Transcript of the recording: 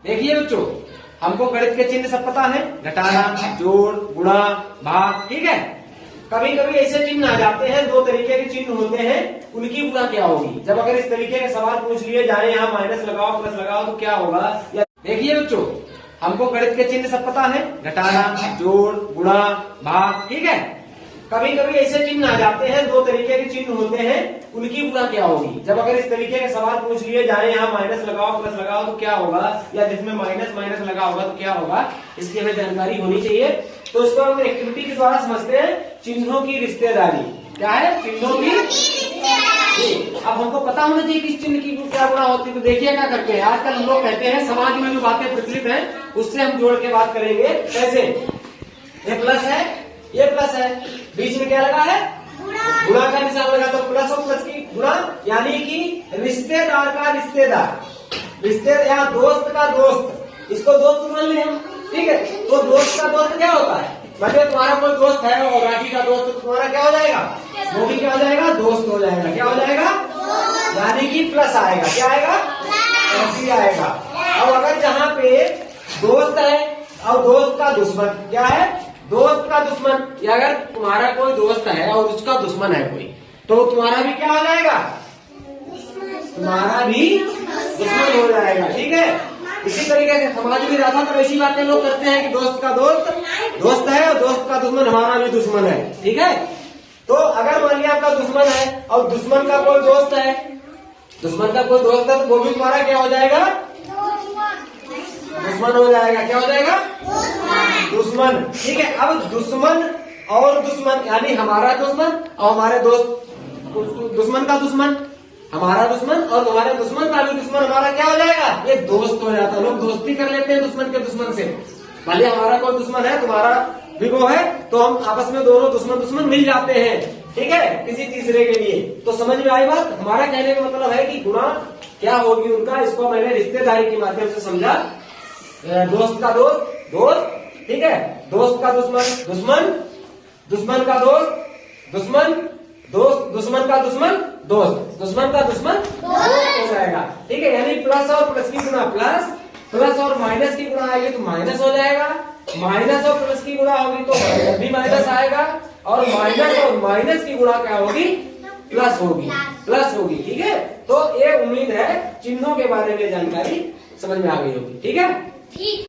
देखिए बच्चों, हमको गणित के चिन्ह सब पता है, घटाना, जोड़, गुणा, भाग, ठीक है। कभी कभी ऐसे चिन्ह आ जाते हैं, दो तरीके के चिन्ह होते हैं, उनकी गुणा क्या होगी। जब अगर इस तरीके के सवाल पूछ लिए जाए, यहाँ माइनस लगाओ प्लस लगाओ तो क्या होगा। या देखिए बच्चों, हमको गणित के चिन्ह सब पता है, घटाना, जोड़, गुणा, भाग, ठीक है। कभी कभी ऐसे चिन्ह आ जाते हैं, दो तरीके के चिन्ह होते हैं, उनकी गुणा क्या होगी। जब अगर इस तरीके के सवाल पूछ लिए जाए, यहाँ माइनस लगाओ प्लस लगाओ तो क्या होगा, या जिसमें माइनस माइनस लगा होगा तो क्या होगा, इसकी हमें जानकारी होनी चाहिए। तो इसको हम एक्टिविटी के द्वारा समझते हैं, चिन्हों की रिश्तेदारी। क्या है? चिन्हों की। अब हमको पता होना चाहिए कि इस चिन्ह की क्या गुणा होती है। तो देखिए क्या करते हैं, आजकल हम लोग कहते हैं, समाज में जो बातें प्रचलित हैं उससे हम जोड़ के बात करेंगे। कैसे? ये प्लस है, ये प्लस है, बीच में क्या लगा है? गुणा का निशान लगा। तो प्लस और प्लस की गुणा, यानी कि रिश्तेदार का रिश्तेदार, रिश्तेदार या दोस्त का दोस्त, इसको दोस्त मान लें हम, ठीक है। तो दोस्त का दोस्त क्या होता है? मतलब तुम्हारा कोई दोस्त है और राखी का दोस्त, तो तुम्हारा क्या हो जाएगा? वो भी क्या हो जाएगा? दोस्त हो जाएगा। क्या हो जाएगा? यानी कि प्लस आएगा। क्या आएगा? प्लस ही आएगा। अब अगर जहाँ पे दोस्त है और दोस्त का दुश्मन, क्या है? दोस्त का दुश्मन, या अगर तुम्हारा कोई दोस्त है और उसका दुश्मन है कोई, तो तुम्हारा भी क्या हो जाएगा? तुम्हारा भी दुश्मन हो जाएगा, ठीक है। इसी तरीके से समाज में ज्यादा तो ऐसी बातें लोग करते हैं कि दोस्त का दोस्त दोस्त है और दोस्त का दुश्मन हमारा भी दुश्मन है, ठीक है। तो अगर मान लिया आपका दुश्मन है और दुश्मन का कोई दोस्त है, दुश्मन का कोई दोस्त है, तो वो भी तुम्हारा क्या हो जाएगा? दुश्मन हो जाएगा। क्या हो जाएगा? दुश्मन, ठीक है। अब दुश्मन और दुश्मन, यानी हमारा दुश्मन और हमारे दोस्त, दुश्मन का दुश्मन हमारा दुश्मन और तुम्हारे दुश्मन का भी दुश्मन हमारा क्या हो जाएगा? ये दोस्त हो जाता है। लोग दोस्ती कर लेते हैं दुश्मन के दुश्मन से। भले हमारा कोई दुश्मन है, तुम्हारा भी वो है, तो हम आपस में दोनों दुश्मन दुश्मन मिल जाते हैं, ठीक है, किसी तीसरे के लिए। तो समझ में आई बात? हमारा कहने का मतलब है कि गुणा क्या होगी उनका, इसको मैंने रिश्तेदारी के माध्यम से समझा। दोस्त का दोस्त दोस्त, ठीक है, दोस्त का दुश्मन दुश्मन, दुश्मन का दोस्त दुश्मन, दोस्त दुश्मन का दुश्मन दोस्त, दुश्मन का दुश्मन दोस्त हो जाएगा, ठीक है। यानी प्लस और प्लस की गुणा प्लस, प्लस और माइनस की गुणा आएगी तो माइनस हो जाएगा, माइनस और प्लस की गुणा होगी तो भी माइनस आएगा, और माइनस और माइनस की गुणा क्या होगी? प्लस होगी, प्लस होगी, ठीक है। तो ये उम्मीद है चिन्हों के बारे में जानकारी समझ में आ गई होगी, ठीक है।